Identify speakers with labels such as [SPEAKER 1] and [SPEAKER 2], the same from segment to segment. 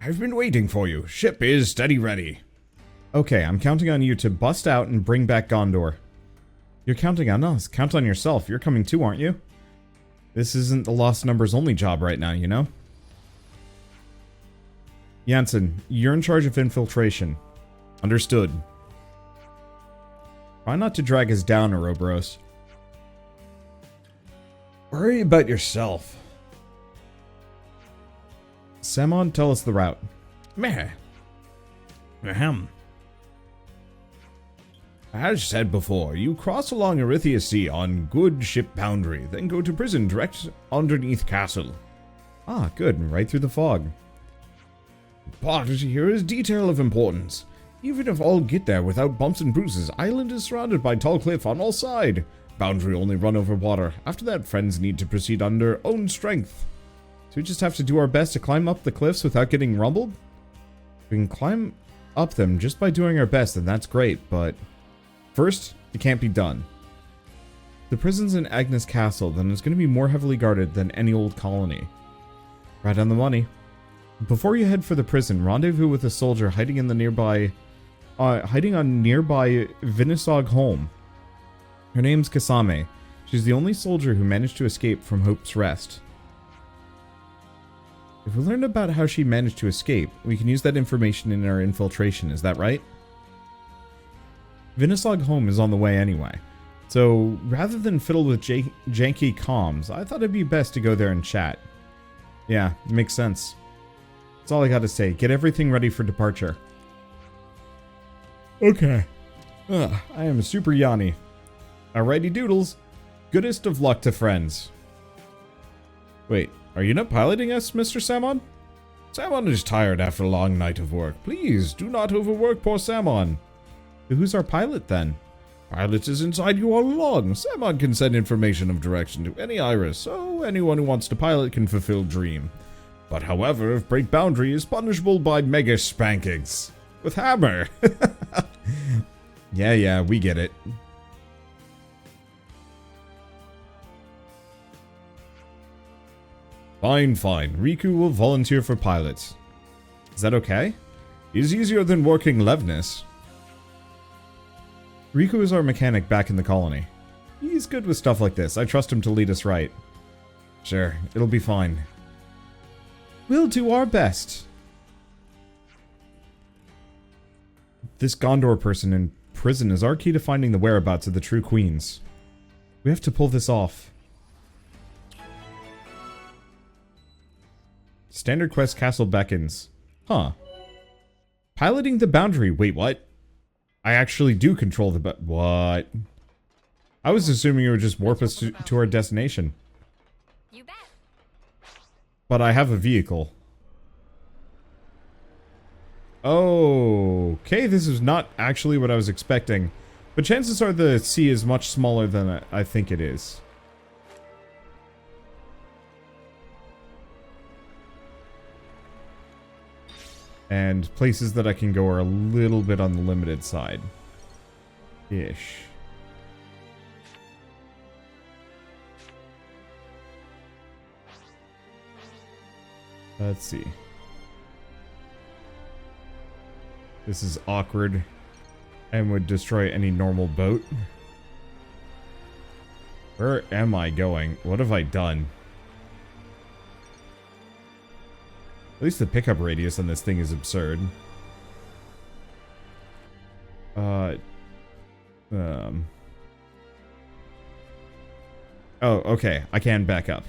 [SPEAKER 1] I've been waiting for you. Ship is steady ready. Okay, I'm counting on you to bust out and bring back Gondor. You're counting on us. Count on yourself. You're coming too, aren't you? This isn't the lost numbers only job right now, you know? Jansen, you're in charge of infiltration. Understood. Try not to drag us down, Ouroboros. Worry about yourself. Samon, tell us the route. Meh. Ahem. As said before, you cross along Erythia Sea on good ship boundary, then go to prison direct underneath castle. Ah, good, right through the fog. But here is detail of importance. Even if all get there without bumps and bruises, island is surrounded by tall cliff on all sides. Boundary only run over water. After that, friends need to proceed on their own strength. So we just have to do our best to climb up the cliffs without getting rumbled? We can climb up them just by doing our best, and that's great, but first, it can't be done. The prison's in Agnus Castle, then it's going to be more heavily guarded than any old colony. Right on the money. Before you head for the prison, rendezvous with a soldier hiding in the nearby, hiding on nearby Vinisog Holm. Her name's Kasame. She's the only soldier who managed to escape from Hope's Rest. If we learned about how she managed to escape, we can use that information in our infiltration, is that right? Vinisog Home is on the way anyway, so rather than fiddle with janky comms, I thought it'd be best to go there and chat. Yeah, makes sense. That's all I gotta say. Get everything ready for departure. Okay. I am super yawny. Alrighty doodles. Goodest of luck to friends. Wait, are you not piloting us, Mr. Samon? Samon is tired after a long night of work. Please, do not overwork poor Samon. Who's our pilot, then? Pilot is inside you all along. Samon can send information of direction to any iris, so anyone who wants to pilot can fulfill dream. But however, if break boundary is punishable by mega spankings. With hammer. Yeah, we get it. Fine. Riku will volunteer for pilots. Is that okay? It's easier than working Levness. Riku is our mechanic back in the colony. He's good with stuff like this. I trust him to lead us right. Sure, it'll be fine. We'll do our best. This Gondor person in prison is our key to finding the whereabouts of the true queens. We have to pull this off. Standard quest Castle beckons. Huh. Piloting the boundary. Wait, what? I actually do control the what? I was assuming it would just warp us to our destination.
[SPEAKER 2] You bet.
[SPEAKER 1] But I have a vehicle. Okay, this is not actually what I was expecting. But chances are the sea is much smaller than I think it is. And places that I can go are a little bit on the limited side. Ish. Let's see. This is awkward and would destroy any normal boat. Where am I going? What have I done? At least the pickup radius on this thing is absurd. Oh, okay. I can back up.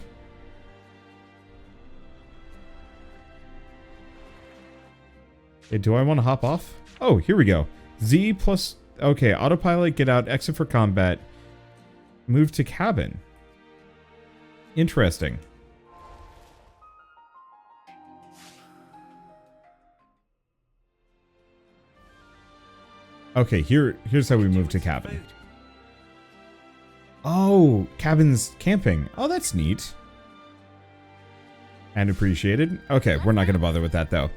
[SPEAKER 1] Okay, do I want to hop off? Oh, here we go. Z plus... Okay, autopilot, get out, exit for combat. Move to cabin. Interesting. Okay, here's how we move to cabin. Oh, cabin's camping. Oh, that's neat. And appreciated. Okay, we're not going to bother with that, though.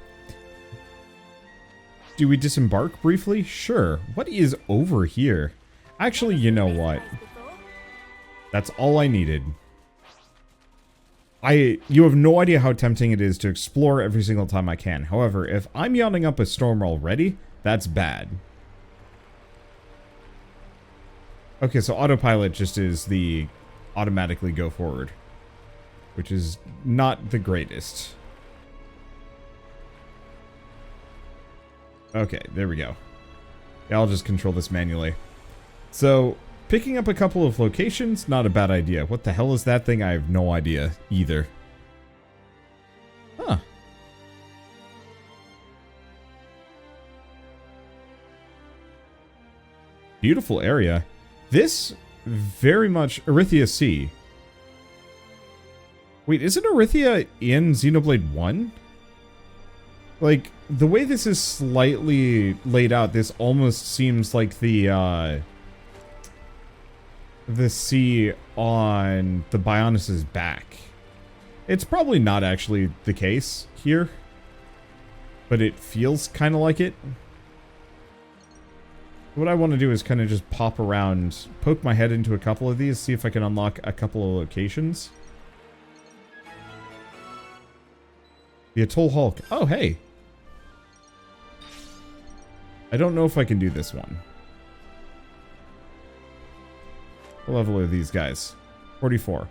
[SPEAKER 1] Do we disembark briefly? Sure. What is over here? Actually, you know what? That's all I needed. You have no idea how tempting it is to explore every single time I can. However, if I'm yawning up a storm already, that's bad. Okay, so autopilot just is the automatically go forward, which is not the greatest. Okay, there we go. Yeah, I'll just control this manually. So, picking up a couple of locations, not a bad idea. What the hell is that thing? I have no idea either. Huh. Beautiful area. This, very much, Erythia Sea. Wait, isn't Erythia in Xenoblade 1? Like, the way this is slightly laid out, this almost seems like the sea on the Bionis' back. It's probably not actually the case here, but it feels kind of like it. What I want to do is kind of just pop around, poke my head into a couple of these, see if I can unlock a couple of locations. The Atoll Hulk. Oh, hey. I don't know if I can do this one. What level are these guys? 44.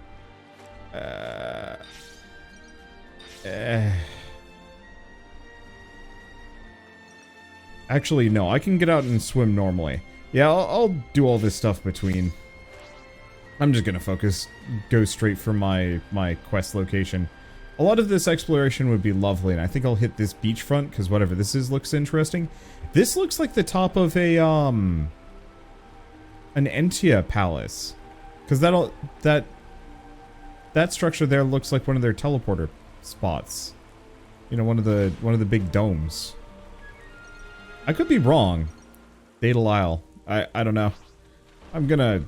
[SPEAKER 1] Actually, no. I can get out and swim normally. Yeah, I'll do all this stuff between. I'm just gonna focus. Go straight for my quest location. A lot of this exploration would be lovely, and I think I'll hit this beachfront, because whatever this is looks interesting. This looks like the top of a, an Entia palace. Because that structure there looks like one of their teleporter spots. You know, one of the big domes. I could be wrong. Data Isle. I don't know. I'm gonna,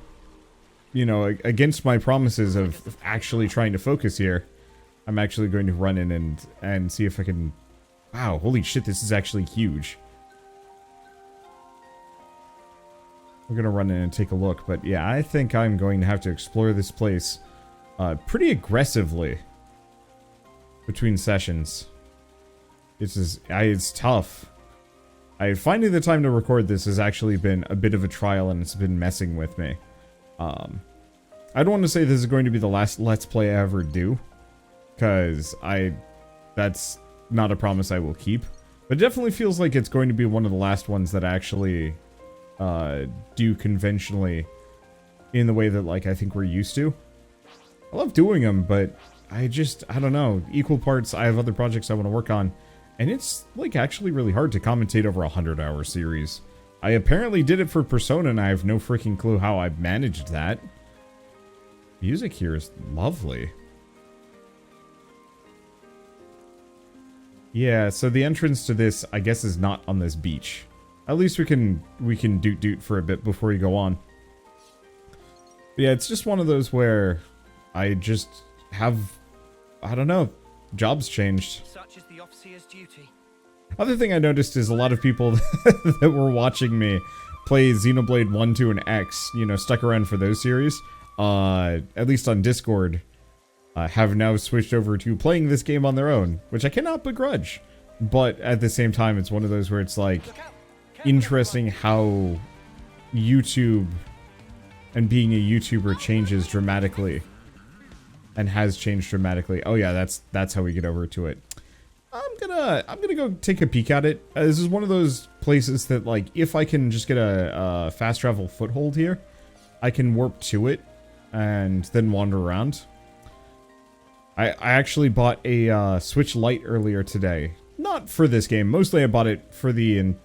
[SPEAKER 1] you know, against my promises of actually trying to focus here, I'm actually going to run in and see if I can... Wow, holy shit, this is actually huge. We're gonna run in and take a look, but yeah, I think I'm going to have to explore this place pretty aggressively between sessions. It's tough. Finding the time to record this has actually been a bit of a trial, and it's been messing with me. I don't want to say this is going to be the last Let's Play I ever do, because that's not a promise I will keep. But it definitely feels like it's going to be one of the last ones that I actually do conventionally in the way that, like, I think we're used to. I love doing them, but I don't know. Equal parts, I have other projects I want to work on. And it's, like, actually really hard to commentate over a 100-hour series. I apparently did it for Persona, and I have no freaking clue how I managed that. Music here is lovely. Yeah, so the entrance to this, I guess, is not on this beach. At least we can doot for a bit before we go on. But yeah, it's just one of those where I just have, I don't know, jobs changed.
[SPEAKER 2] Such is the officer's duty.
[SPEAKER 1] Other thing I noticed is a lot of people that were watching me play Xenoblade 1, 2, and X, you know, stuck around for those series, at least on Discord, have now switched over to playing this game on their own, which I cannot begrudge. But at the same time, it's one of those where it's like, interesting how YouTube and being a YouTuber changes dramatically. And has changed dramatically. Oh yeah, that's how we get over to it. I'm gonna go take a peek at it. This is one of those places that, like, if I can just get a fast travel foothold here, I can warp to it and then wander around. I actually bought a Switch Lite earlier today. Not for this game. Mostly I bought it for the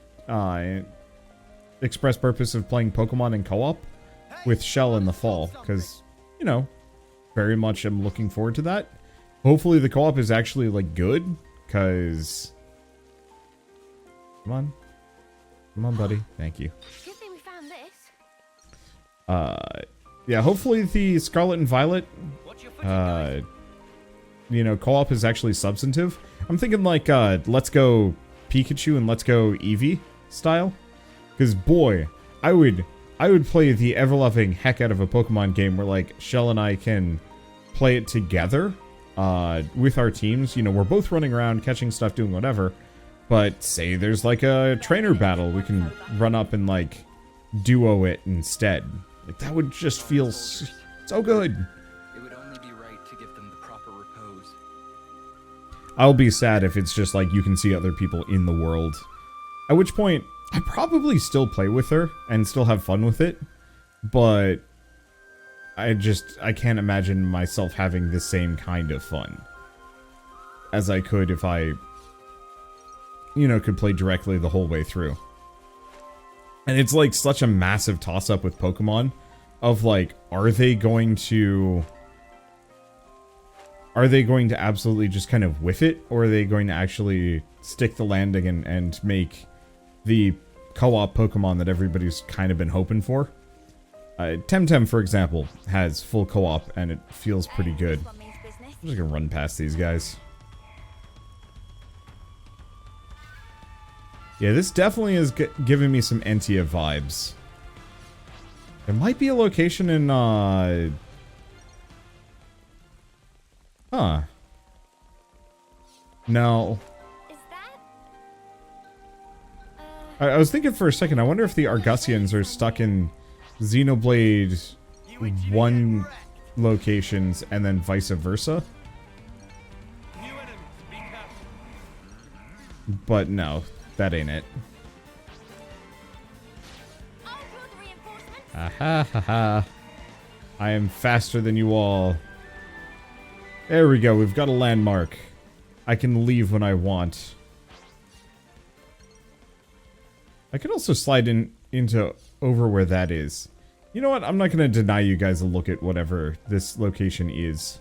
[SPEAKER 1] express purpose of playing Pokemon in co-op with Shell in the fall. Because, you know, very much am looking forward to that. Hopefully the co-op is actually, like, good. Because... Come on. Come on, buddy. Thank you.
[SPEAKER 3] Good thing we found this.
[SPEAKER 1] Yeah, hopefully the Scarlet and Violet, you know, co-op is actually substantive. I'm thinking like, Let's Go Pikachu and Let's Go Eevee style. Because, boy, I would play the ever-loving heck out of a Pokemon game where, like, Shell and I can play it together with our teams. You know, we're both running around, catching stuff, doing whatever. But say there's like a trainer battle, we can run up and like duo it instead. Like that would just feel so good.
[SPEAKER 2] It would only be right to give them the proper repose.
[SPEAKER 1] I'll be sad if it's just like you can see other people in the world. At which point, I probably still play with her and still have fun with it. But I can't imagine myself having the same kind of fun as I could if I, you know, could play directly the whole way through. And it's like such a massive toss-up with Pokemon of like, are they going to absolutely just kind of whiff it, or are they going to actually stick the landing and make the co-op Pokemon that everybody's kind of been hoping for? Temtem, for example, has full co-op and it feels pretty good. I'm just gonna run past these guys. Yeah, this definitely is giving me some Entia vibes. There might be a location in, Huh. No.
[SPEAKER 3] Is that?
[SPEAKER 1] I was thinking for a second, I wonder if the Argusians are stuck in Xenoblade 1 locations and then vice versa. But no, that ain't it. Aha, ha, ha. I am faster than you all. There we go, we've got a landmark. I can leave when I want. I could also slide into over where that is. You know what? I'm not going to deny you guys a look at whatever this location is.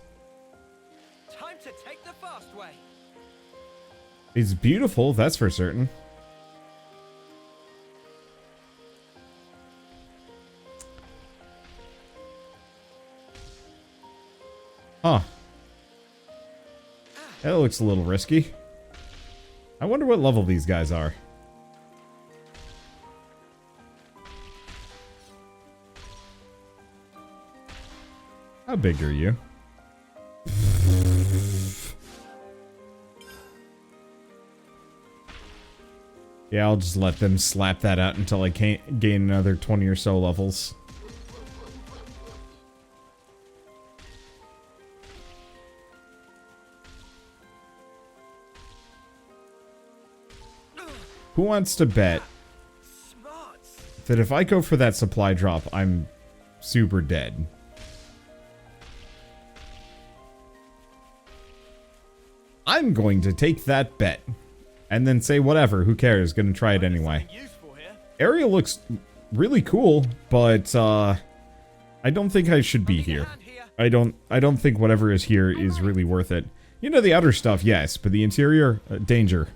[SPEAKER 2] Time to take the fast way.
[SPEAKER 1] It's beautiful, that's for certain. Huh. That looks a little risky. I wonder what level these guys are. How big are you? Yeah, I'll just let them slap that out until I can't gain another 20 or so levels. Who wants to bet that if I go for that supply drop, I'm super dead? I'm going to take that bet. And then say whatever, who cares, gonna try it anyway. Area looks really cool, but I don't think I should be here. I don't think whatever is here is really worth it. You know, the outer stuff, yes, but the interior, danger.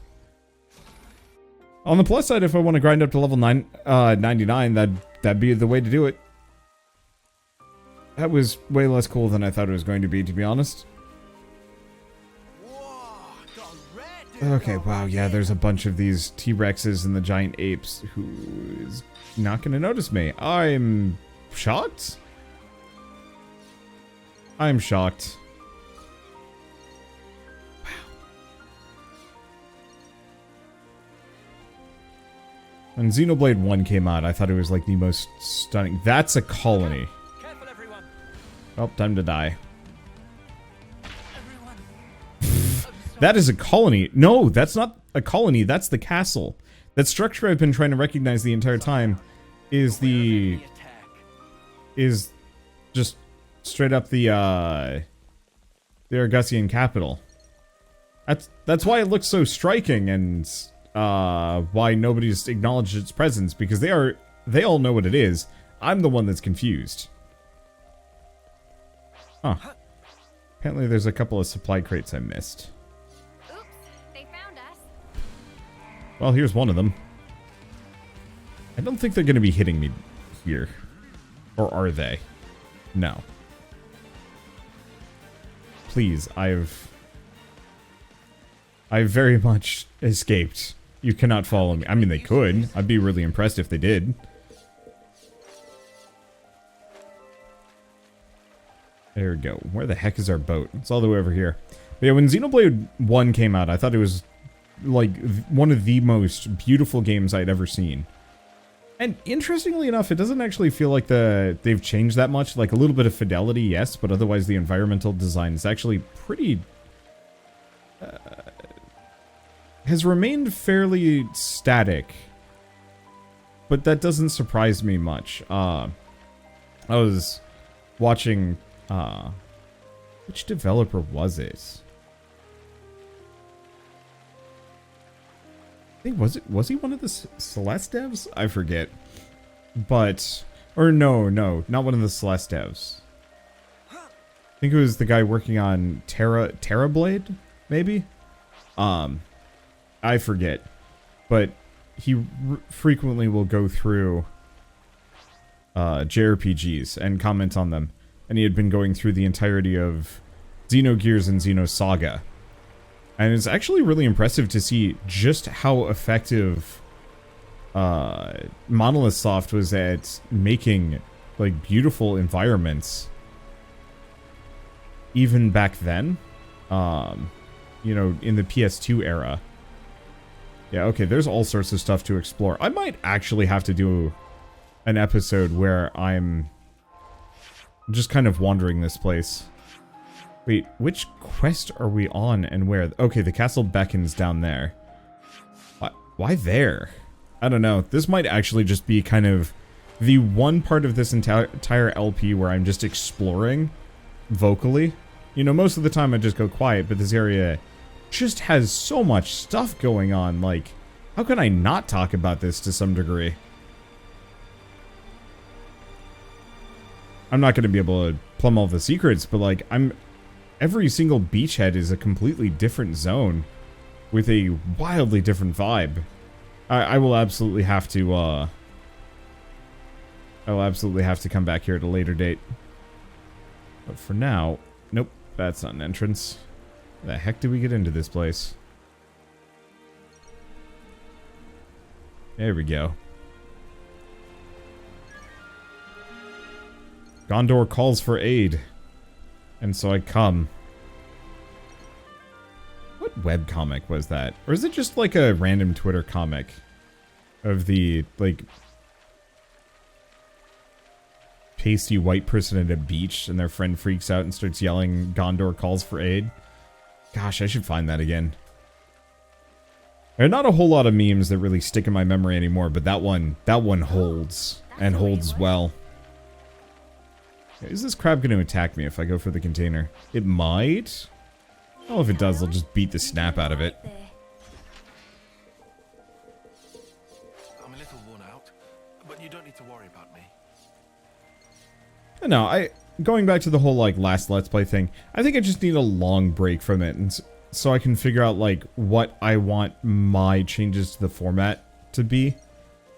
[SPEAKER 1] On the plus side, if I want to grind up to level 99, that'd be the way to do it. That was way less cool than I thought it was going to be honest. Okay, wow, yeah, there's a bunch of these T-Rexes and the giant apes. Who is not going to notice me? I'm shocked? I'm shocked. Wow. When Xenoblade 1 came out, I thought it was like the most stunning. That's a colony.
[SPEAKER 2] Careful, everyone.
[SPEAKER 1] Oh, time to die. That is a colony. No, that's not a colony. That's the castle. That structure I've been trying to recognize the entire time is just straight up the Argusian capital. That's why it looks so striking and why nobody's acknowledged its presence, because they all know what it is. I'm the one that's confused. Huh. Apparently there's a couple of supply crates I missed. Well, here's one of them. I don't think they're going to be hitting me here. Or are they? No. Please, I've very much escaped. You cannot follow me. I mean, they could. I'd be really impressed if they did. There we go. Where the heck is our boat? It's all the way over here. But yeah, when Xenoblade 1 came out, I thought it was like one of the most beautiful games I'd ever seen. And interestingly enough, it doesn't actually feel like they've changed that much. Like a little bit of fidelity, yes, but otherwise the environmental design is actually pretty... has remained fairly static. But that doesn't surprise me much. I was watching... which developer was it? I think was he one of the Celeste devs? I forget. But or no, not one of the Celeste devs. I think it was the guy working on Terrablade, maybe? I forget. But he frequently will go through JRPGs and comment on them. And he had been going through the entirety of Xenogears and Xenosaga. And it's actually really impressive to see just how effective Monolith Soft was at making like beautiful environments even back then. You know, in the PS2 era. Yeah, okay, there's all sorts of stuff to explore. I might actually have to do an episode where I'm just kind of wandering this place. Wait, which quest are we on and where? Okay, the castle beckons down there. Why there? I don't know. This might actually just be kind of the one part of this entire LP where I'm just exploring vocally. You know, most of the time I just go quiet, but this area just has so much stuff going on. Like, how can I not talk about this to some degree? I'm not going to be able to plumb all the secrets, but like, every single beachhead is a completely different zone with a wildly different vibe. I will absolutely have to, I will absolutely have to come back here at a later date. But for now, nope, that's not an entrance. How the heck did we get into this place? There we go. Gondor calls for aid. And so I come. What webcomic was that? Or is it just like a random Twitter comic of the, like, pasty white person at a beach and their friend freaks out and starts yelling, Gondor calls for aid? Gosh, I should find that again. There are not a whole lot of memes that really stick in my memory anymore, but that one holds, and holds well. Is this crab going to attack me if I go for the container? It might. Well, if it does, I'll just beat the snap out of it.
[SPEAKER 3] I'm a little worn out, but you don't need to worry about me.
[SPEAKER 1] No, going back to the whole, like, last Let's Play thing, I think I just need a long break from it, and so I can figure out, like, what I want my changes to the format to be.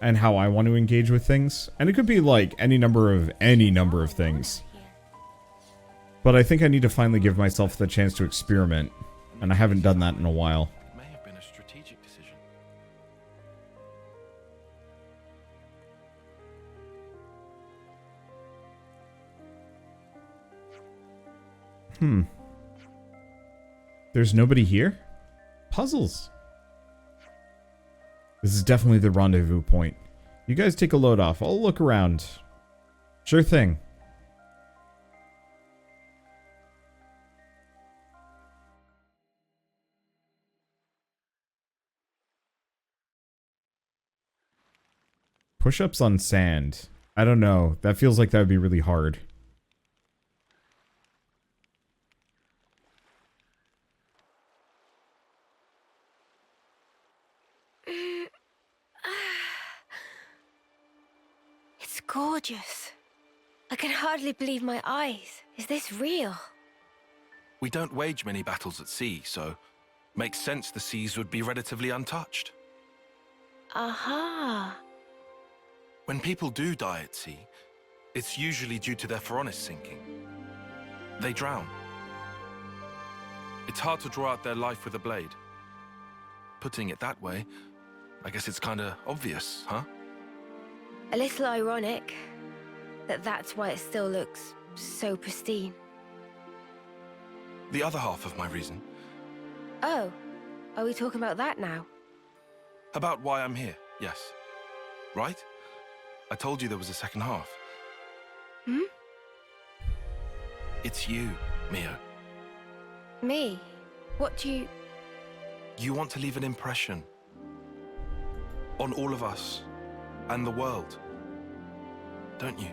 [SPEAKER 1] And how I want to engage with things. And it could be like any number of things. But I think I need to finally give myself the chance to experiment. And I haven't done that in a while.
[SPEAKER 3] It may have been a strategic decision.
[SPEAKER 1] There's nobody here? Puzzles. This is definitely the rendezvous point. You guys take a load off. I'll look around. Sure thing. Push-ups on sand. I don't know. That feels like that would be really hard.
[SPEAKER 4] It's gorgeous. I can hardly believe my eyes. Is this real?
[SPEAKER 3] We don't wage many battles at sea, so makes sense the seas would be relatively untouched.
[SPEAKER 4] Aha.
[SPEAKER 3] When people do die at sea, it's usually due to their Phoronis sinking. They drown. It's hard to draw out their life with a blade. Putting it that way, I guess it's kinda obvious, huh?
[SPEAKER 4] A little ironic that that's why it still looks so pristine.
[SPEAKER 3] The other half of my reason.
[SPEAKER 4] Oh, are we talking about that now?
[SPEAKER 3] About why I'm here, yes. Right? I told you there was a second half.
[SPEAKER 4] Hmm?
[SPEAKER 3] It's you, Mio.
[SPEAKER 4] Me? What do you...
[SPEAKER 3] You want to leave an impression. On all of us. And the world. Don't you?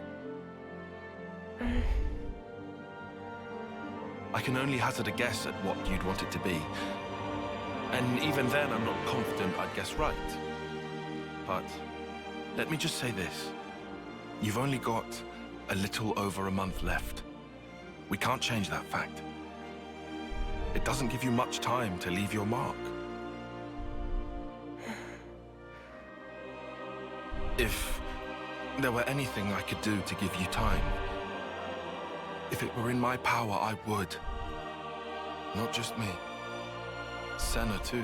[SPEAKER 3] I can only hazard a guess at what you'd want it to be. And even then, I'm not confident I'd guess right. But let me just say this. You've only got a little over a month left. We can't change that fact. It doesn't give you much time to leave your mark. If there were anything I could do to give you time, if it were in my power, I would. Not just me. Senna too.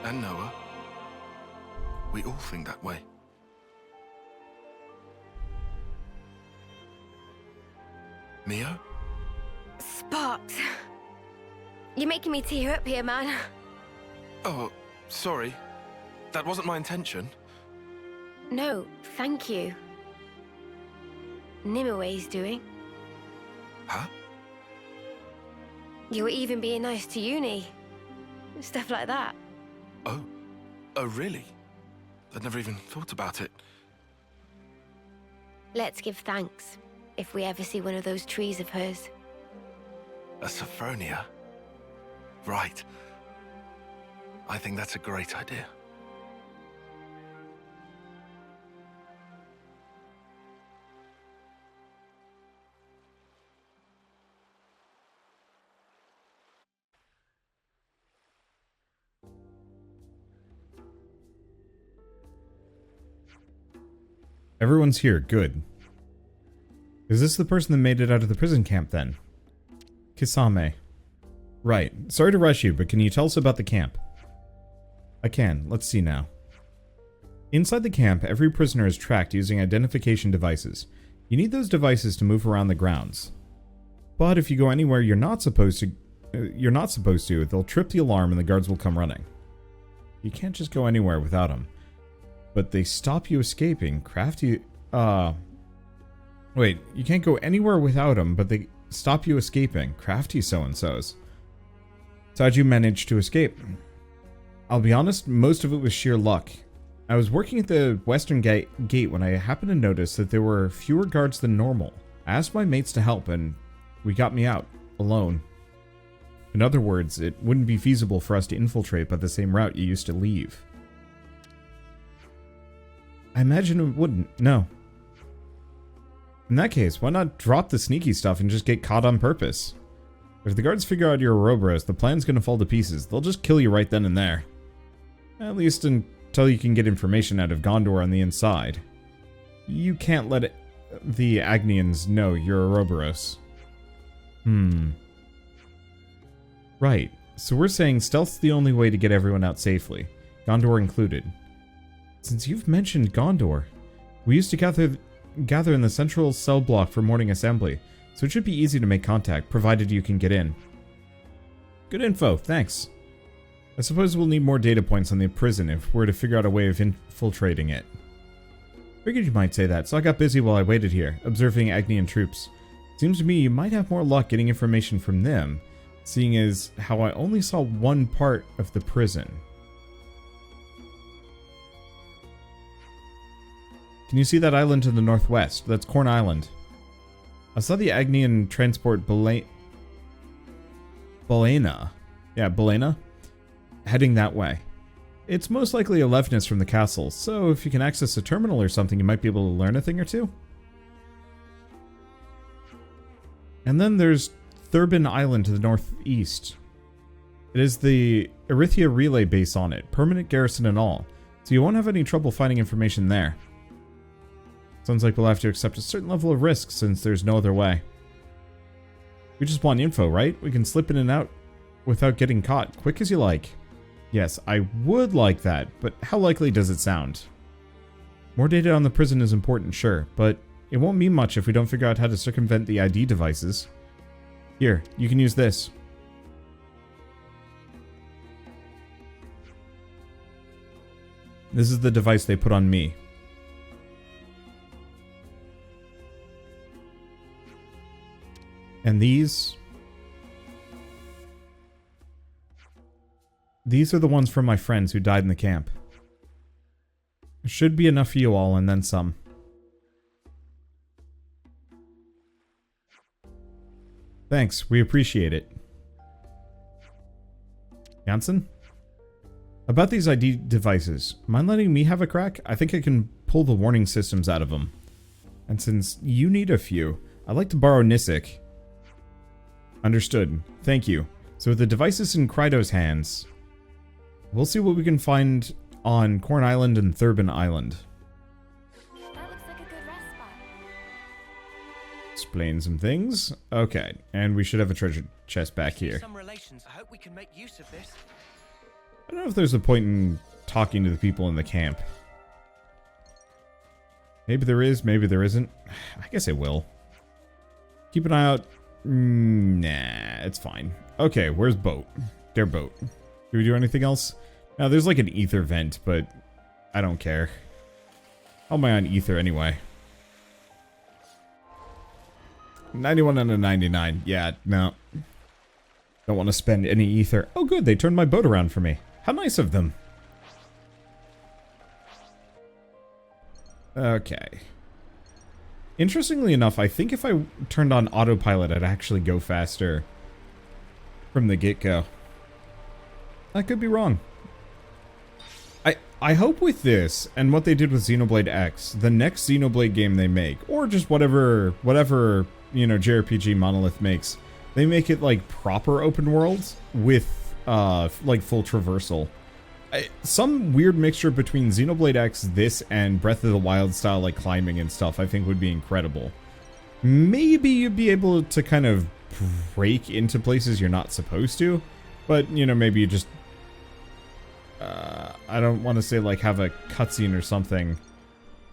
[SPEAKER 3] And Noah. We all think that way. Mio?
[SPEAKER 4] Sparks. You're making me tear up here, man.
[SPEAKER 3] Oh, sorry. That wasn't my intention.
[SPEAKER 4] No, thank you. Nimue's doing.
[SPEAKER 3] Huh?
[SPEAKER 4] You were even being nice to Uni. Stuff like that.
[SPEAKER 3] Oh. Oh, really? I'd never even thought about it.
[SPEAKER 4] Let's give thanks, if we ever see one of those trees of hers.
[SPEAKER 3] A Sophronia? Right. I think that's a great idea.
[SPEAKER 1] Everyone's here. Good. Is this the person that made it out of the prison camp, then? Kisame. Right. Sorry to rush you, but can you tell us about the camp? I can. Let's see now. Inside the camp, every prisoner is tracked using identification devices. You need those devices to move around the grounds. But if you go anywhere you're not supposed to, they'll trip the alarm and the guards will come running. You can't just go anywhere without them. But they stop you escaping. Crafty... Wait, you can't go anywhere without them, but they stop you escaping. Crafty so-and-sos. So how'd you manage to escape? I'll be honest, most of it was sheer luck. I was working at the western gate when I happened to notice that there were fewer guards than normal. I asked my mates to help, and we got me out. Alone. In other words, it wouldn't be feasible for us to infiltrate by the same route you used to leave. I imagine it wouldn't, no. In that case, why not drop the sneaky stuff and just get caught on purpose? If the guards figure out you're Ouroboros, the plan's gonna fall to pieces. They'll just kill you right then and there. At least until you can get information out of Gondor on the inside. You can't let the Agnians know you're Ouroboros. Right, so we're saying stealth's the only way to get everyone out safely, Gondor included. Since you've mentioned Gondor, we used to gather in the central cell block for morning assembly, so it should be easy to make contact, provided you can get in. Good info, thanks. I suppose we'll need more data points on the prison if we're to figure out a way of infiltrating it. Figured you might say that, so I got busy while I waited here, observing Agnian troops. Seems to me you might have more luck getting information from them, seeing as how I only saw one part of the prison. Can you see that island to the northwest? That's Corn Island. I saw the Agnian transport Balena. Yeah, Balena. Heading that way. It's most likely a leftness from the castle, so if you can access a terminal or something, you might be able to learn a thing or two. And then there's Thurbin Island to the northeast. It is the Erythia relay base on it, permanent garrison and all, so you won't have any trouble finding information there. Sounds like we'll have to accept a certain level of risk since there's no other way. We just want info, right? We can slip in and out without getting caught, quick as you like. Yes, I would like that, but how likely does it sound? More data on the prison is important, sure, but it won't mean much if we don't figure out how to circumvent the ID devices. Here, you can use this. This is the device they put on me. And these are the ones from my friends who died in the camp. Should be enough for you all, and then some. Thanks, we appreciate it. Janssen? About these ID devices, mind letting me have a crack? I think I can pull the warning systems out of them. And since you need a few, I'd like to borrow Nisik. Understood. Thank you. So with the devices in Krydo's hands, we'll see what we can find on Corn Island and Thurbin Island.
[SPEAKER 4] That looks like a good rest spot.
[SPEAKER 1] Explain some things. Okay, and we should have a treasure chest back here.
[SPEAKER 2] Some relations. I hope we can make use of this.
[SPEAKER 1] I don't know if there's a point in talking to the people in the camp. Maybe there is, maybe there isn't. I guess I will. Keep an eye out. Nah, it's fine. Okay, where's boat? Their boat. Do we do anything else? Now, there's like an ether vent, but I don't care. How am I on ether anyway? 91 out of 99. Yeah, no. Don't want to spend any ether. Oh good, they turned my boat around for me. How nice of them. Okay. Interestingly enough, I think if I turned on autopilot, I'd actually go faster from the get-go. I could be wrong. I hope with this, and what they did with Xenoblade X, the next Xenoblade game they make, or just whatever, you know, JRPG Monolith makes, they make it like proper open worlds with like full traversal. Some weird mixture between Xenoblade X, this, and Breath of the Wild style like climbing and stuff I think would be incredible. Maybe you'd be able to kind of break into places you're not supposed to, but you know, maybe you just I don't want to say like have a cutscene or something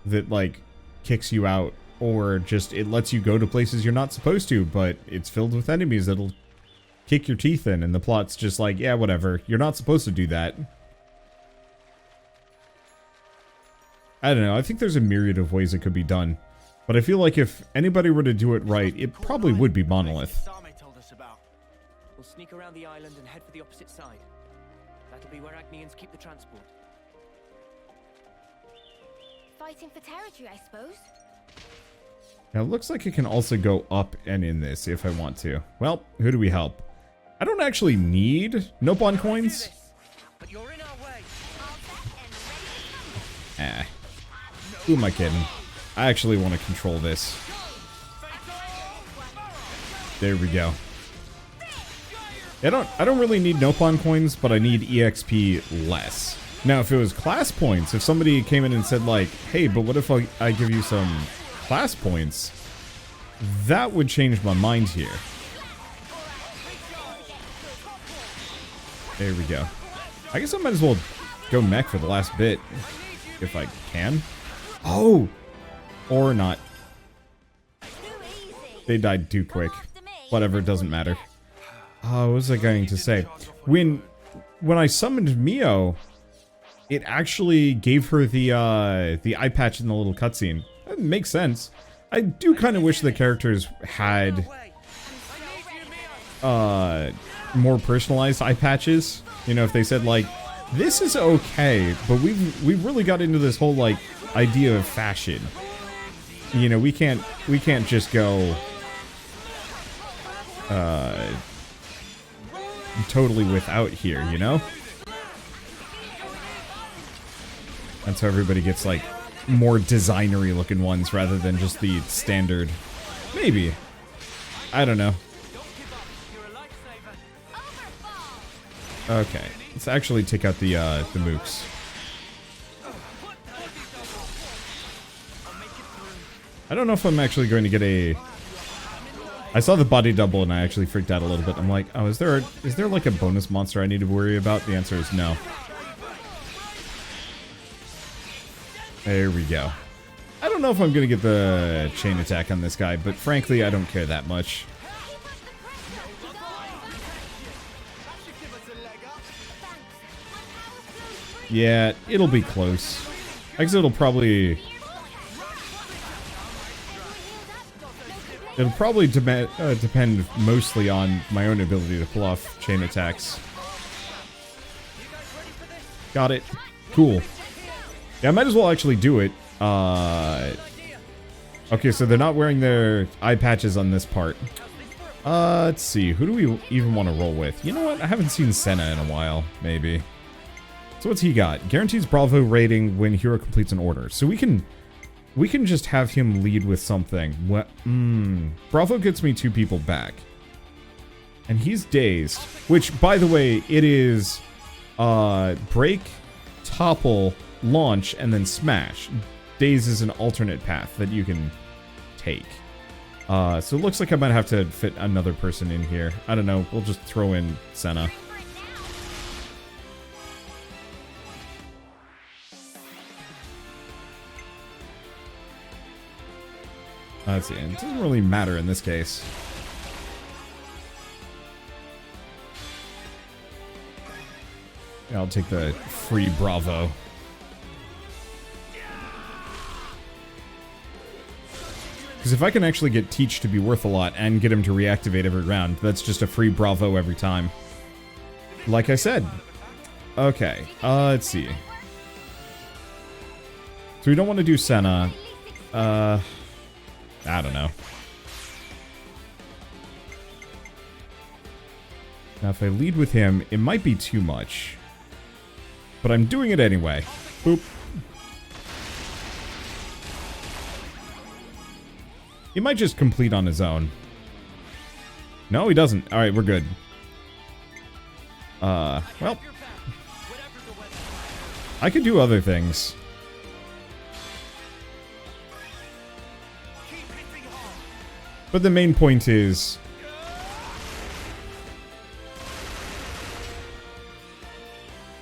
[SPEAKER 1] that like kicks you out, or just it lets you go to places you're not supposed to, but it's filled with enemies that'll kick your teeth in, and the plot's just like, yeah, whatever, you're not supposed to do that. I don't know, I think there's a myriad of ways it could be done, but I feel like if anybody were to do it right, it probably would be Monolith.
[SPEAKER 2] We'll sneak around the island and head for the opposite side. That'll be where Agnians keep the transport.
[SPEAKER 4] Fighting for territory, I suppose.
[SPEAKER 1] Now, it looks like it can also go up and in this if I want to. Well, who do we help? I don't actually need Nopon coins.
[SPEAKER 2] But you're in our way.
[SPEAKER 1] Who am I kidding? I actually want to control this. There we go. I don't really need Nopon coins, but I need EXP less. Now, if it was class points, if somebody came in and said like, hey, but what if I give you some class points, that would change my mind here. There we go. I guess I might as well go mech for the last bit, if I can. Oh! Or not. They died too quick. Whatever, it doesn't matter. What was I going to say? When I summoned Mio, it actually gave her the eye patch in the little cutscene. That makes sense. I do kind of wish the characters had more personalized eye patches. You know, if they said like, this is okay, but we've really got into this whole like idea of fashion. You know, we can't just go totally without here, you know? And so everybody gets like more designery looking ones rather than just the standard. Maybe. I don't know. Okay, let's actually take out the mooks. I don't know if I'm actually going to get a... I saw the body double and I actually freaked out a little bit. I'm like, oh, is there like a bonus monster I need to worry about? The answer is no. There we go. I don't know if I'm going to get the chain attack on this guy, but frankly, I don't care that much. Yeah, it'll be close. I guess it'll probably depend mostly on my own ability to pull off chain attacks. Got it. Cool. Yeah, I might as well actually do it. Okay, so they're not wearing their eye patches on this part. Let's see. Who do we even want to roll with? You know what? I haven't seen Senna in a while, maybe. So what's he got? Guarantees Bravo rating when hero completes an order. So we can just have him lead with something. What? Bravo gets me 2 people back. And he's dazed. Which, by the way, it is break, topple, launch, and then smash. Daze is an alternate path that you can take. So it looks like I might have to fit another person in here. I don't know. We'll just throw in Senna. Let's see. It doesn't really matter in this case. Yeah, I'll take the free Bravo. Because if I can actually get Teach to be worth a lot and get him to reactivate every round, that's just a free Bravo every time. Like I said. Okay, let's see. So we don't want to do Senna. I don't know. Now if I lead with him, it might be too much. But I'm doing it anyway. Boop. He might just complete on his own. No, he doesn't. Alright, we're good. Well. I could do other things. But the main point is...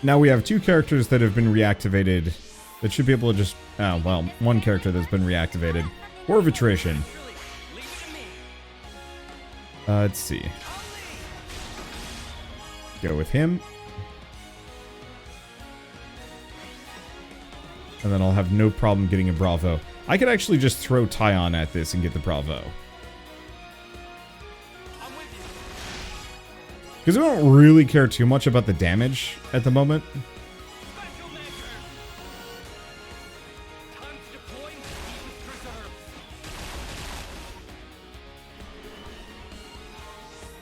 [SPEAKER 1] now we have 2 characters that have been reactivated that should be able to just... oh, well, 1 character that's been reactivated. War of Attrition. Let's see. Go with him. And then I'll have no problem getting a Bravo. I could actually just throw Tyon at this and get the Bravo. Because I don't really care too much about the damage at the moment.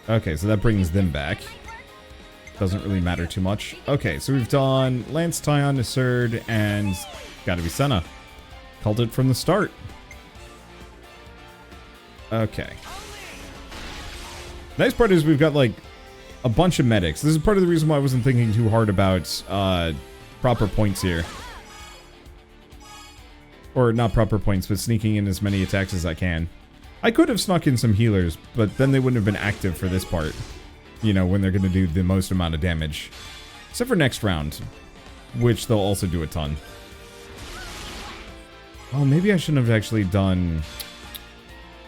[SPEAKER 1] Okay, so that brings them back. Doesn't really matter too much. Okay, so we've done Lance, Tyon, Iserd, and gotta be Senna. Called it from the start. Okay. Nice part is we've got, like, a bunch of medics. This is part of the reason why I wasn't thinking too hard about proper points here. Or not proper points, but sneaking in as many attacks as I can. I could have snuck in some healers, but then they wouldn't have been active for this part. You know, when they're going to do the most amount of damage. Except for next round, which they'll also do a ton. Oh, maybe I shouldn't have actually done...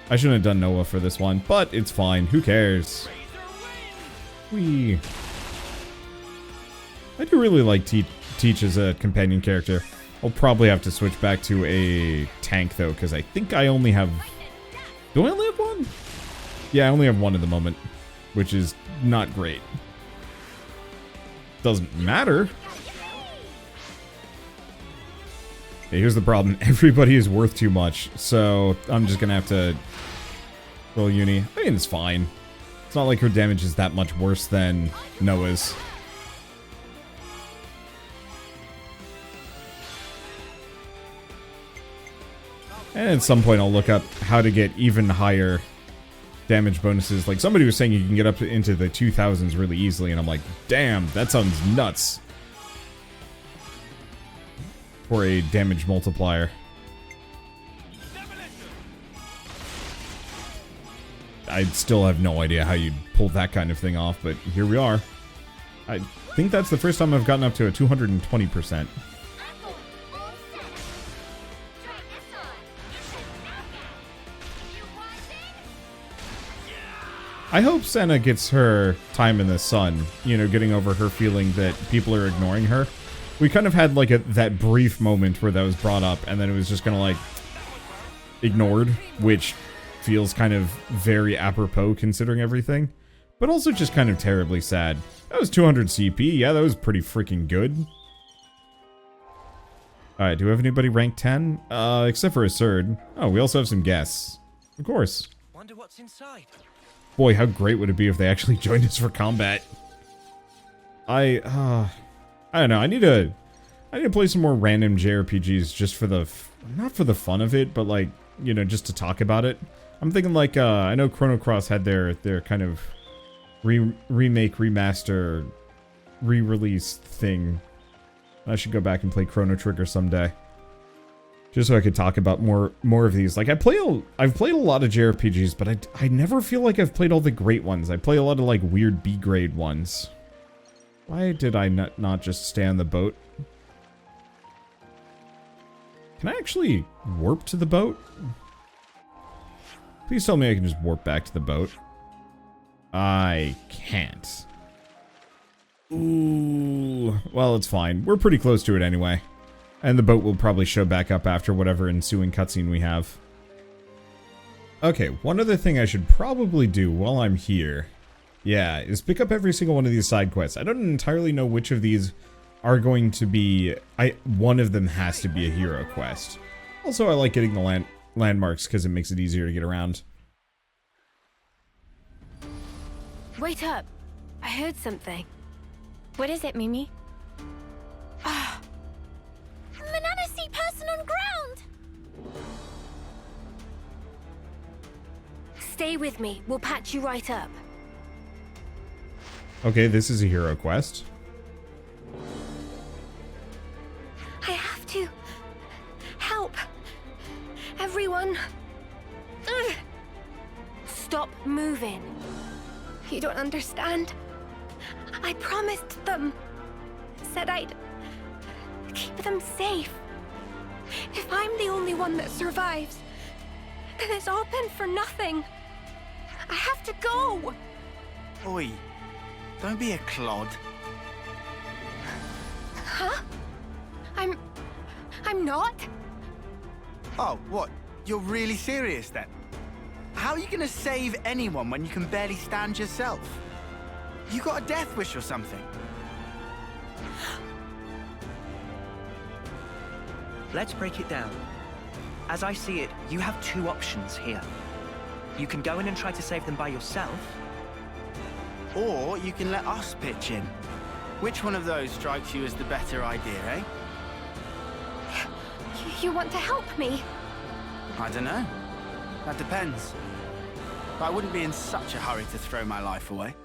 [SPEAKER 1] I shouldn't have done Noah for this one, but it's fine. Who cares? Whee. I do really like Teach as a companion character. I'll probably have to switch back to a tank, though, because I think I only have... do I only have 1? Yeah, I only have 1 at the moment, which is not great. Doesn't matter. Okay, here's the problem. Everybody is worth too much, so I'm just going to have to roll Uni. I mean, it's fine. It's not like her damage is that much worse than Noah's. And at some point I'll look up how to get even higher damage bonuses. Like, somebody was saying you can get up into the 2000s really easily, and I'm like, damn, that sounds nuts. For a damage multiplier. I still have no idea how you'd pull that kind of thing off, but here we are. I think that's the first time I've gotten up to a 220%. I hope Senna gets her time in the sun, you know, getting over her feeling that people are ignoring her. We kind of had like that brief moment where that was brought up, and then it was just kind of like ignored, which feels kind of very apropos considering everything, but also just kind of terribly sad. That was 200 CP. Yeah, that was pretty freaking good. Alright, do we have anybody ranked 10? Except for Asserd. Oh, we also have some guests. Of course.
[SPEAKER 2] Wonder what's inside.
[SPEAKER 1] Boy, how great would it be if they actually joined us for combat. I don't know. I need to play some more random JRPGs just for the not for the fun of it, but like, you know, just to talk about it. I'm thinking like I know Chrono Cross had their kind of remake, remaster, re-release thing. I should go back and play Chrono Trigger someday. Just so I could talk about more of these. Like I've played a lot of JRPGs, but I never feel like I've played all the great ones. I play a lot of like weird B grade ones. Why did I not just stay on the boat? Can I actually warp to the boat? Please tell me I can just warp back to the boat. I can't. Ooh. Well, it's fine. We're pretty close to it anyway. And the boat will probably show back up after whatever ensuing cutscene we have. Okay, one other thing I should probably do while I'm here, yeah, is pick up every single one of these side quests. I don't entirely know which of these are going to be... one of them has to be a hero quest. Also, I like getting the landmarks because it makes it easier to get around.
[SPEAKER 4] Wait up. I heard something. What is it, Mimi? Ah. Banana seat person on ground! Stay with me. We'll patch you right up.
[SPEAKER 1] Okay, this is a hero quest.
[SPEAKER 4] I have to help everyone. Ugh. Stop moving. You don't understand. I promised them. Said I'd keep them safe. If I'm the only one that survives, then it's all been for nothing. I have to go.
[SPEAKER 5] Oi, don't be a clod.
[SPEAKER 4] Huh? I'm not?
[SPEAKER 5] Oh, what? You're really serious then? How are you gonna save anyone when you can barely stand yourself? You got a death wish or something?
[SPEAKER 2] Let's break it down. As I see it, you have two options here. You can go in and try to save them by yourself.
[SPEAKER 5] Or you can let us pitch in. Which one of those strikes you as the better idea, eh?
[SPEAKER 4] You want to help me?
[SPEAKER 5] I don't know. That depends. But I wouldn't be in such a hurry to throw my life away.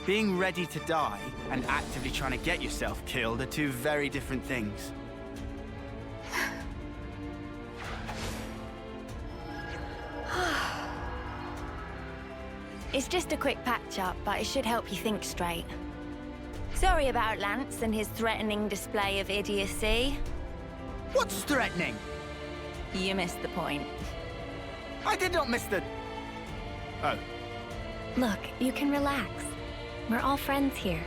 [SPEAKER 5] Being ready to die and actively trying to get yourself killed are two very different things.
[SPEAKER 4] It's just a quick patch-up, but it should help you think straight. Sorry about Lance and his threatening display of idiocy.
[SPEAKER 5] What's threatening?
[SPEAKER 4] You missed the point.
[SPEAKER 5] I did not miss the... Oh.
[SPEAKER 4] Look, you can relax. We're all friends here.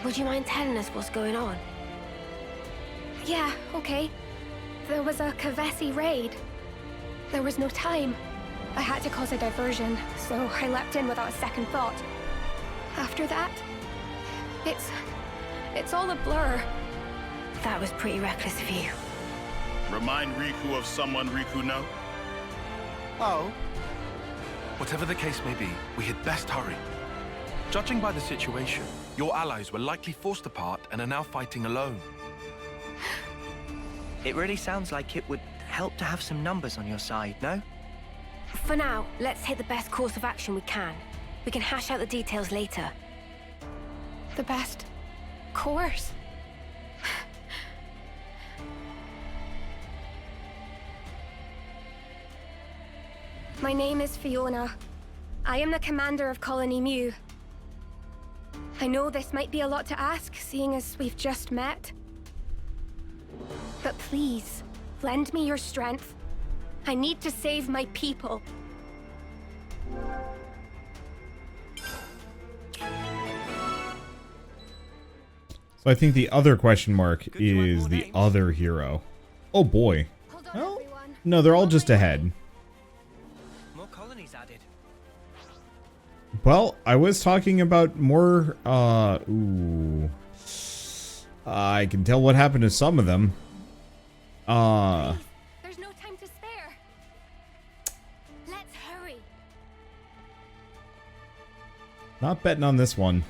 [SPEAKER 4] Would you mind telling us what's going on? Yeah, okay. There was a Kevesi raid. There was no time. I had to cause a diversion, so I leapt in without a second thought. After that, it's all a blur. That was pretty reckless of you.
[SPEAKER 6] Remind Riku of someone Riku know?
[SPEAKER 5] Oh?
[SPEAKER 3] Whatever the case may be, we had best hurry. Judging by the situation, your allies were likely forced apart and are now fighting alone.
[SPEAKER 2] It really sounds like it would help to have some numbers on your side, no?
[SPEAKER 4] For now, let's take the best course of action we can. We can hash out the details later. The best course? My name is Fiona. I am the commander of Colony Mio. I know this might be a lot to ask, seeing as we've just met. But please, lend me your strength. I need to save my people.
[SPEAKER 1] So I think the other question mark is the other hero. Oh boy.
[SPEAKER 4] Hold on,
[SPEAKER 1] Well,
[SPEAKER 4] everyone.
[SPEAKER 1] no, they're all just ahead.
[SPEAKER 2] More colonies added.
[SPEAKER 1] Well, I was talking about more, ooh. I can tell what happened to some of them.
[SPEAKER 4] There's no time to spare. Let's hurry.
[SPEAKER 1] Not betting on this one.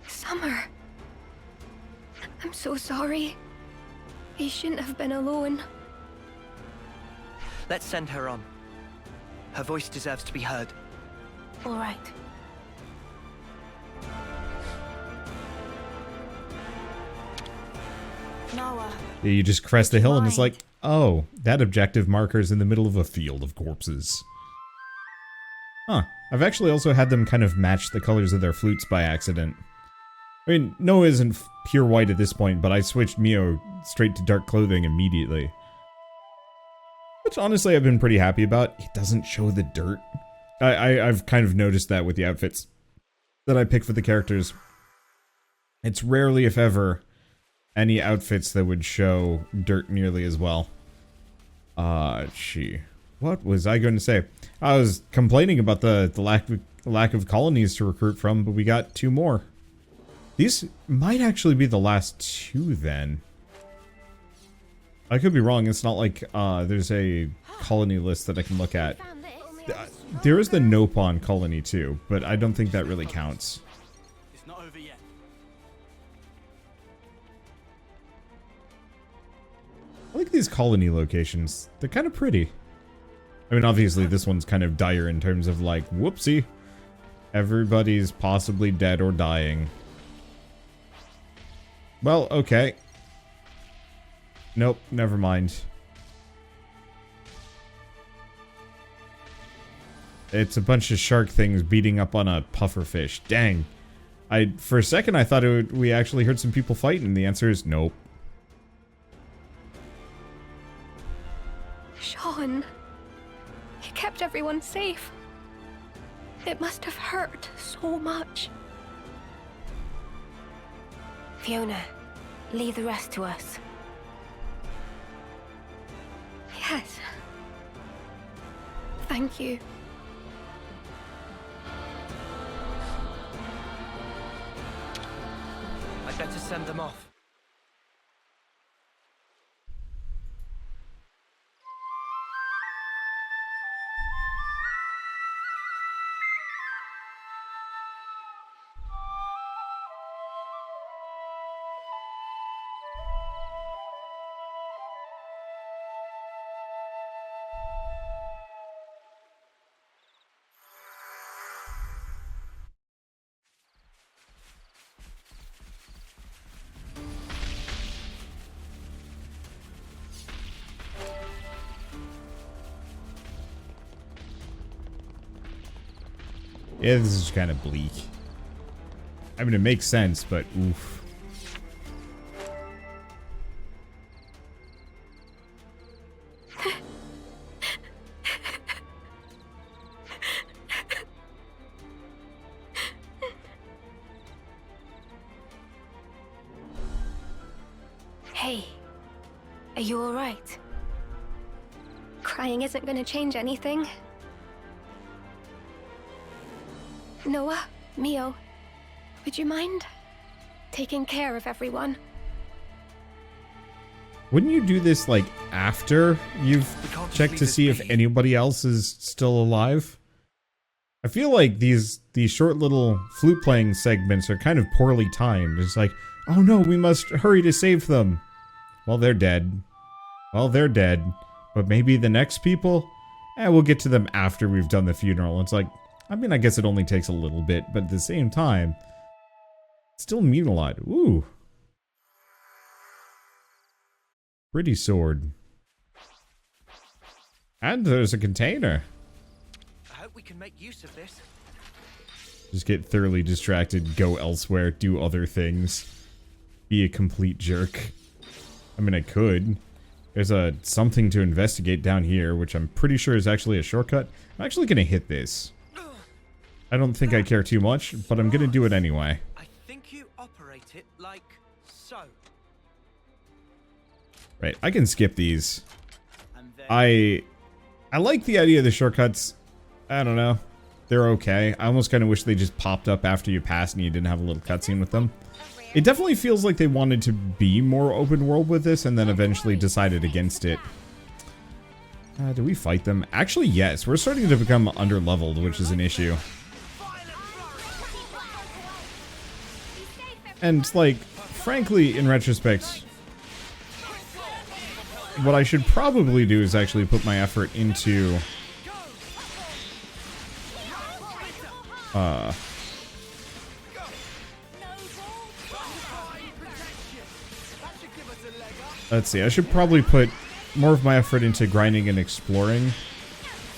[SPEAKER 4] Summer. I'm so sorry. He shouldn't have been alone.
[SPEAKER 2] Let's send her on. Her voice deserves to be heard.
[SPEAKER 4] All right.
[SPEAKER 7] Noah.
[SPEAKER 1] You just crest the hill and it's like, oh, that objective marker's in the middle of a field of corpses. Huh. I've actually also had them kind of match the colors of their flutes by accident. I mean, Noah isn't pure white at this point, but I switched Mio straight to dark clothing immediately. Which honestly I've been pretty happy about. It doesn't show the dirt. I've kind of noticed that with the outfits that I pick for the characters. It's rarely, if ever, any outfits that would show dirt nearly as well. What was I going to say? I was complaining about the lack of colonies to recruit from, but we got 2 more. These might actually be the last 2 then. I could be wrong. It's not like there's a colony list that I can look at.
[SPEAKER 4] Found this.
[SPEAKER 1] There is the Nopon colony too, but I don't think that really counts.
[SPEAKER 5] It's not over yet.
[SPEAKER 1] I like these colony locations. They're kind of pretty. I mean, obviously this one's kind of dire in terms of like, whoopsie. Everybody's possibly dead or dying. Well, okay. Nope, never mind. It's a bunch of shark things beating up on a pufferfish. Dang. For a second I thought we actually heard some people fighting, and the answer is nope.
[SPEAKER 4] Sean. He kept everyone safe. It must have hurt so much.
[SPEAKER 7] Fiona, leave the rest to us.
[SPEAKER 4] Yes. Thank you.
[SPEAKER 2] I'd better send them off.
[SPEAKER 1] Yeah, this is kind of bleak. I mean, it makes sense, but oof.
[SPEAKER 7] Hey, are you all right?
[SPEAKER 4] Crying isn't going to change anything. Noah, Mio, would you mind taking care of everyone?
[SPEAKER 1] Wouldn't you do this, like, after you've
[SPEAKER 2] We can't just
[SPEAKER 1] checked
[SPEAKER 2] leave
[SPEAKER 1] to
[SPEAKER 2] this
[SPEAKER 1] see if
[SPEAKER 2] be.
[SPEAKER 1] anybody else is still alive? I feel like these short little flute-playing segments are kind of poorly timed. It's like, oh no, we must hurry to save them. Well, they're dead. Well, they're dead. But maybe the next people? We'll get to them after we've done the funeral. It's like, I mean, I guess it only takes a little bit, but at the same time, it still mean a lot. Ooh. Pretty sword. And there's a container.
[SPEAKER 2] I hope we can make use of this.
[SPEAKER 1] Just get thoroughly distracted, go elsewhere, do other things. Be a complete jerk. I mean, I could. There's a something to investigate down here, which I'm pretty sure is actually a shortcut. I'm actually going to hit this. I don't think I care too much, but I'm going to do it anyway.
[SPEAKER 2] I think you operate it like so.
[SPEAKER 1] Right, I can skip these.
[SPEAKER 2] And then
[SPEAKER 1] I like the idea of the shortcuts. I don't know. They're okay. I almost kind of wish they just popped up after you pass and you didn't have a little cutscene with them. It definitely feels like they wanted to be more open world with this and then eventually decided against it. Do we fight them? Actually, yes. We're starting to become under-leveled, which is an issue. And, like, frankly, in retrospect, what I should probably do is actually put my effort into... let's see, I should probably put more of my effort into grinding and exploring.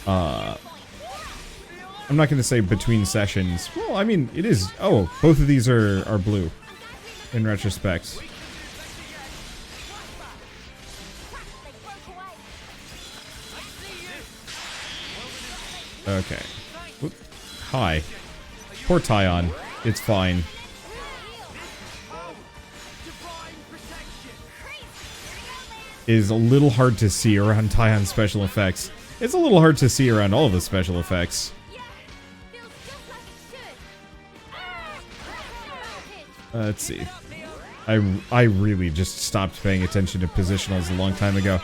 [SPEAKER 1] I'm not going to say between sessions. Well, I mean, it is... Oh, both of these are blue, in retrospect. Okay. Whoop. Hi. Poor Tyon. It's fine. It is a little hard to see around Tyon's special effects. It's a little hard to see around all of the special effects. Let's see. I really just stopped paying attention to positionals a long time ago.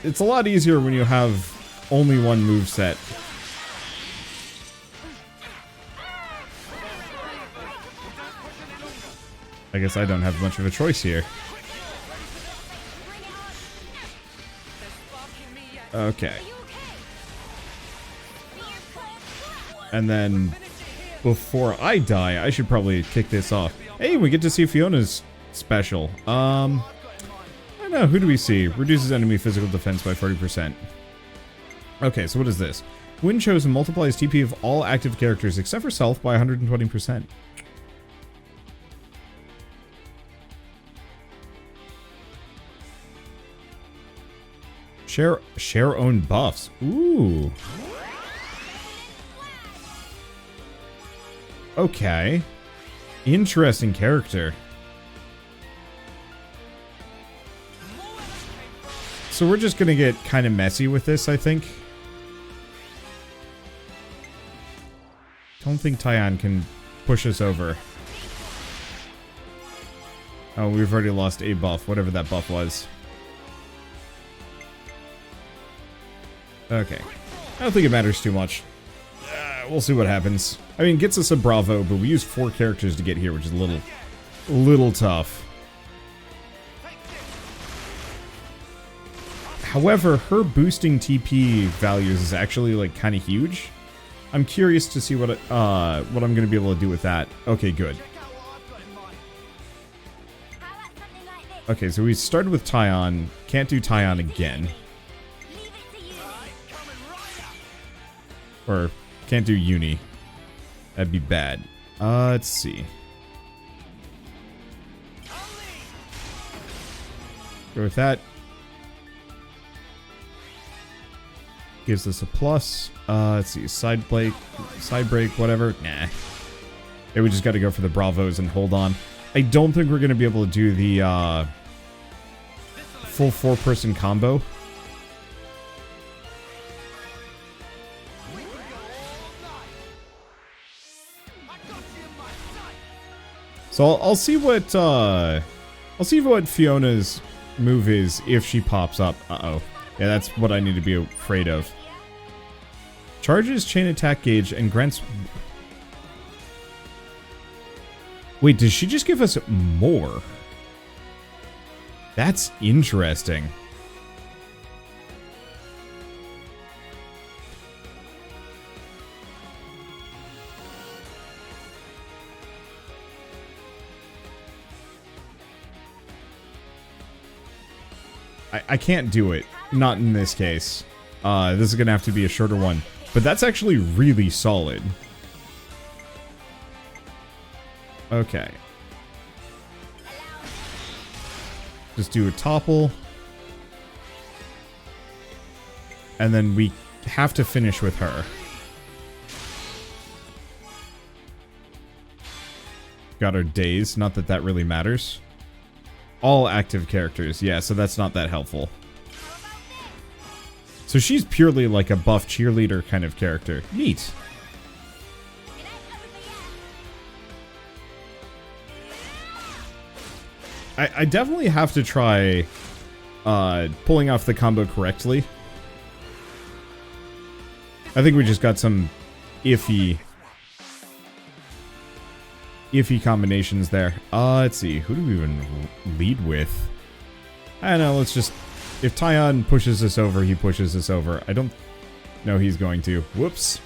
[SPEAKER 1] It's a lot easier when you have only one moveset. I guess I don't have much of a choice here. Okay. And then, before I die, I should probably kick this off. Hey, we get to see Fiona's special. I don't know, who do we see? Reduces enemy physical defense by 40%. Okay, so what is this? When chosen, multiplies TP of all active characters except for self by 120%. Share own buffs. Ooh. Okay. Interesting character. So we're just gonna get kind of messy with this, I think. Don't think Tyon can push us over. Oh, we've already lost a buff, whatever that buff was. Okay. I don't think it matters too much. We'll see what happens. I mean, it gets us a Bravo, but we used 4 characters to get here, which is a little tough. However, her boosting TP values is actually, like, kind of huge. I'm curious to see what I'm going to be able to do with that. Okay, good. Okay, so we started with Tyon. Can't do Tyon again. Or can't do Uni. That'd be bad. Let's see. Go with that. Gives us a plus. Let's see. Side break, whatever. Nah. Yeah, we just got to go for the Bravos and hold on. I don't think we're going to be able to do the full 4-person combo. So I'll see what Fiona's move is if she pops up. Uh-oh. Yeah, that's what I need to be afraid of. Charges chain attack gauge and grants... Wait, does she just give us more? That's interesting. I can't do it. Not in this case. This is going to have to be a shorter one. But that's actually really solid. Okay. Just do a topple. and then we have to finish with her. Got our days, not that that really matters. All active characters, yeah, so that's not that helpful. So she's purely like a buff cheerleader kind of character. Neat. I definitely have to try pulling off the combo correctly. I think we just got some iffy combinations there. Let's see. Who do we even lead with? I don't know. Let's just... If Tyon pushes us over, he pushes us over. I don't know he's going to. Whoops.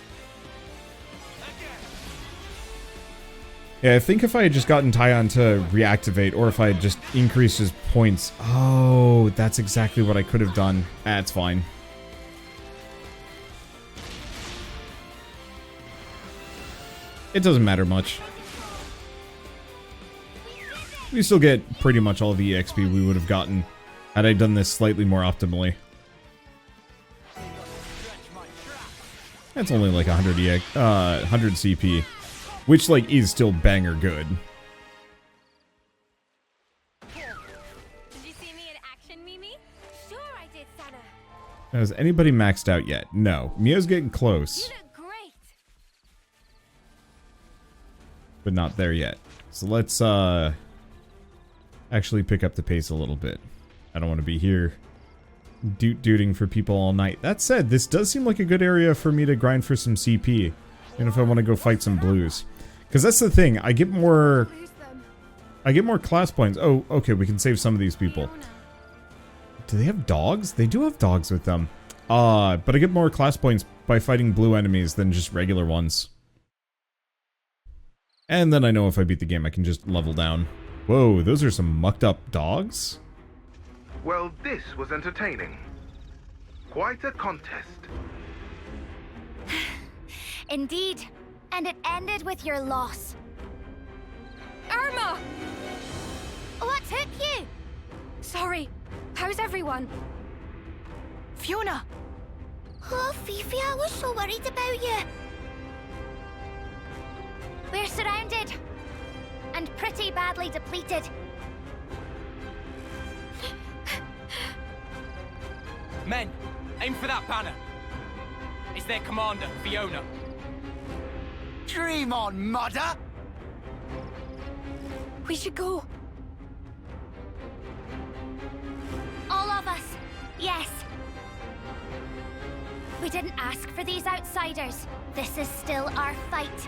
[SPEAKER 1] Yeah, I think if I had just gotten Tyon to reactivate, or if I had just increased his points... Oh, that's exactly what I could have done. That's fine. It doesn't matter much. We still get pretty much all the EXP we would have gotten had I done this slightly more optimally. That's only like 100 CP, which like is still banger good.
[SPEAKER 4] Did you see me in action, Mimi? Sure I did, Sana.
[SPEAKER 1] Has anybody maxed out yet? No. Mio's getting close.
[SPEAKER 4] You look great.
[SPEAKER 1] But not there yet. So let's actually pick up the pace a little bit. I don't want to be here doot-dooting for people all night. That said, this does seem like a good area for me to grind for some CP. And if I want to go fight some blues. Because that's the thing, I get more class points. Oh, okay, we can save some of these people. Do they have dogs? They do have dogs with them. But I get more class points by fighting blue enemies than just regular ones. And then I know if I beat the game, I can just level down. Whoa, those are some mucked up dogs?
[SPEAKER 8] Well, this was entertaining. Quite a contest.
[SPEAKER 4] Indeed. And it ended with your loss. Irma! What took you? Sorry. How's everyone?
[SPEAKER 7] Fiona! Oh, Fifi, I was so worried about you.
[SPEAKER 4] We're surrounded. And pretty badly depleted.
[SPEAKER 9] Men, aim for that banner. It's their commander, Fiona.
[SPEAKER 5] Dream on, mother!
[SPEAKER 4] We should go. All of us. Yes. We didn't ask for these outsiders. This is still our fight.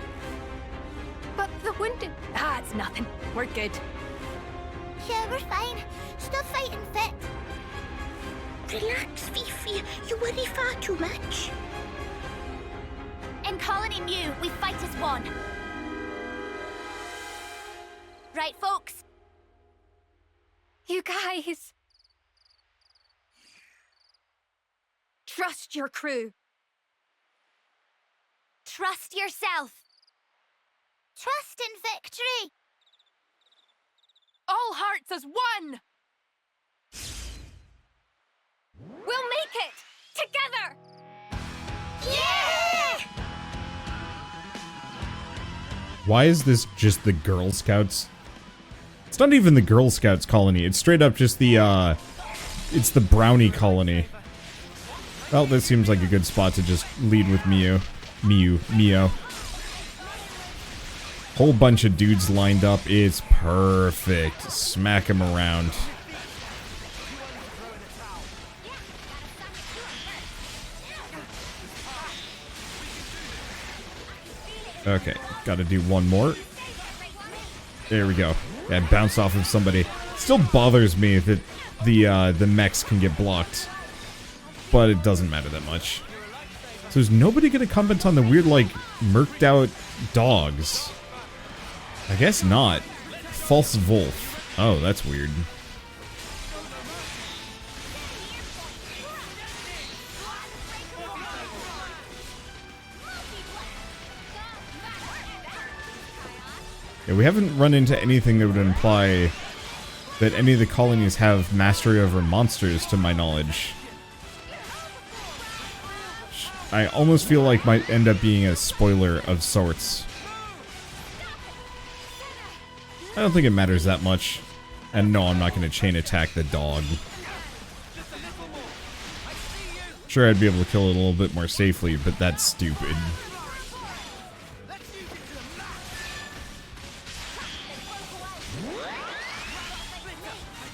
[SPEAKER 4] But the wounded...
[SPEAKER 7] Ah, it's nothing. We're good.
[SPEAKER 4] Yeah, we're fine. Still fighting fit.
[SPEAKER 7] Relax, Fifi. You worry far too much.
[SPEAKER 4] In Colony Mio, we fight as one. Right, folks? You guys...
[SPEAKER 7] Trust your crew.
[SPEAKER 4] Trust yourself. Trust in victory.
[SPEAKER 7] All hearts as one! We'll make it! Together!
[SPEAKER 4] Yeah!
[SPEAKER 1] Why is this just the Girl Scouts? It's not even the Girl Scouts colony. It's straight up just the, it's the Brownie colony. Well, this seems like a good spot to just lead with Mio. Whole bunch of dudes lined up. It's perfect. Smack him around. Okay, gotta do one more. There we go. Yeah, bounce off of somebody. Still bothers me that the mechs can get blocked. But it doesn't matter that much. So is nobody gonna comment on the weird, like, murked out dogs? I guess not. False Wolf. Oh, that's weird. Yeah, we haven't run into anything that would imply that any of the colonies have mastery over monsters, to my knowledge. I almost feel like might end up being a spoiler of sorts. I don't think it matters that much. And no, I'm not going to chain attack the dog. Sure, I'd be able to kill it a little bit more safely, but that's stupid.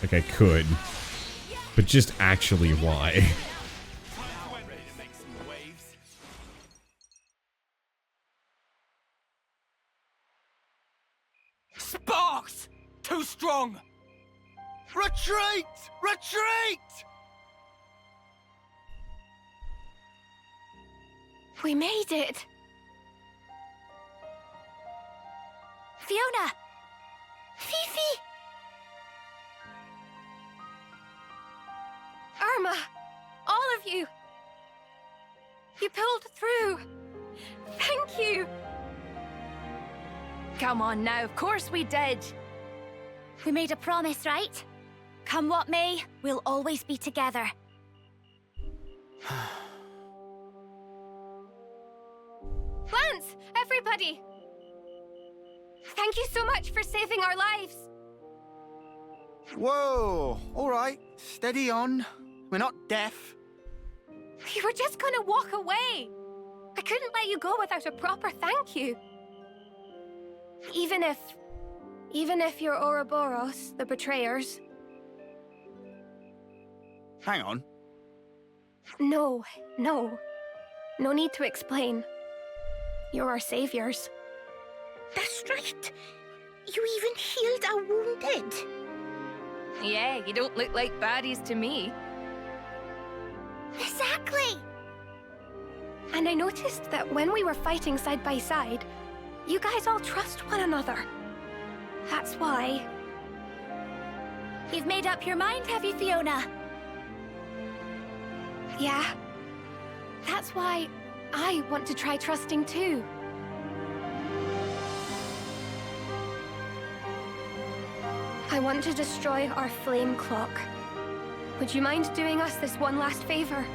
[SPEAKER 1] Like I could. But just actually why?
[SPEAKER 9] Sparks! Too strong!
[SPEAKER 5] Retreat! Retreat!
[SPEAKER 4] We made it!
[SPEAKER 7] Fiona! Fifi!
[SPEAKER 4] Irma! All of you! You pulled through! Thank you!
[SPEAKER 10] Come on now, of course we did!
[SPEAKER 7] We made a promise, right? Come what may, we'll always be together.
[SPEAKER 4] Lance! Everybody! Thank you so much for saving our lives!
[SPEAKER 5] Whoa! Alright, steady on. We're not deaf.
[SPEAKER 4] We were just gonna walk away! I couldn't let you go without a proper thank you. Even if you're Ouroboros, the betrayers.
[SPEAKER 5] Hang on.
[SPEAKER 4] No. No need to explain. You're our saviors.
[SPEAKER 7] That's right. You even healed our wounded.
[SPEAKER 10] Yeah, you don't look like baddies to me.
[SPEAKER 7] Exactly.
[SPEAKER 4] And I noticed that when we were fighting side by side, you guys all trust one another. That's why...
[SPEAKER 7] You've made up your mind, have you, Fiona?
[SPEAKER 4] Yeah. That's why I want to try trusting too. I want to destroy our flame clock. Would you mind doing us this one last favor?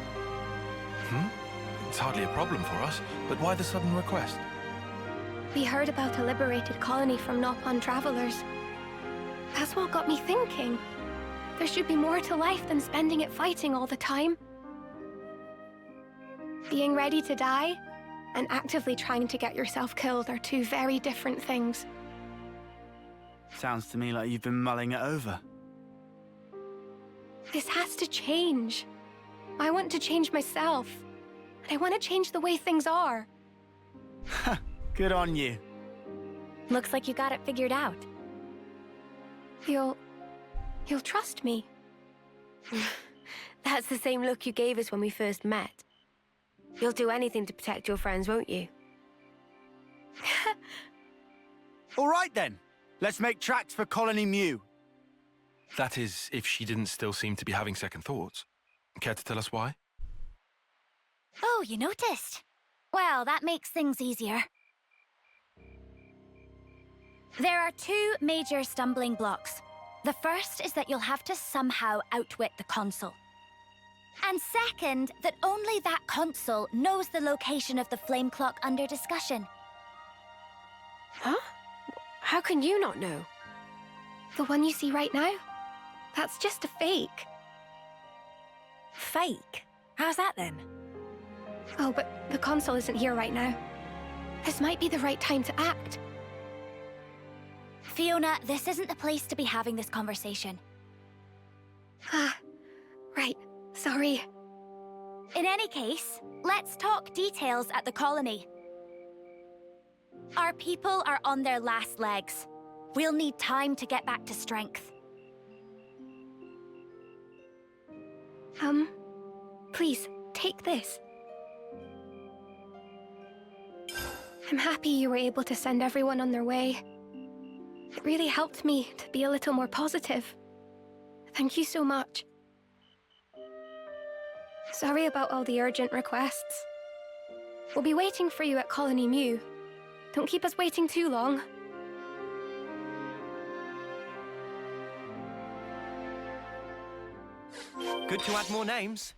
[SPEAKER 3] It's hardly a problem for us, but why the sudden request?
[SPEAKER 4] We heard about a liberated colony from Nopon travelers. That's what got me thinking. There should be more to life than spending it fighting all the time. Being ready to die and actively trying to get yourself killed are two very different things.
[SPEAKER 5] Sounds to me like you've been mulling it over.
[SPEAKER 4] This has to change. I want to change myself. And I want to change the way things are.
[SPEAKER 5] Good on you.
[SPEAKER 4] Looks like you got it figured out. You'll trust me.
[SPEAKER 11] That's the same look you gave us when we first met. You'll do anything to protect your friends, won't you?
[SPEAKER 5] All right then. Let's make tracks for Colony Mio.
[SPEAKER 3] That is, if she didn't still seem to be having second thoughts. Care to tell us why?
[SPEAKER 7] Oh, you noticed? Well, that makes things easier. There are two major stumbling blocks. The first is that you'll have to somehow outwit the consul. And second, that only that consul knows the location of the flame clock under discussion.
[SPEAKER 4] Huh? How can you not know? The one you see right now? That's just a fake.
[SPEAKER 11] Fake? How's that then?
[SPEAKER 4] Oh, but the consul isn't here right now. This might be the right time to act.
[SPEAKER 7] Fiona, this isn't the place to be having this conversation.
[SPEAKER 4] Ah, right. Sorry.
[SPEAKER 7] In any case, let's talk details at the colony. Our people are on their last legs. We'll need time to get back to strength.
[SPEAKER 4] Please, take this. I'm happy you were able to send everyone on their way. It really helped me to be a little more positive. Thank you so much. Sorry about all the urgent requests. We'll be waiting for you at Colony Mio. Don't keep us waiting too long.
[SPEAKER 2] Good to add more names.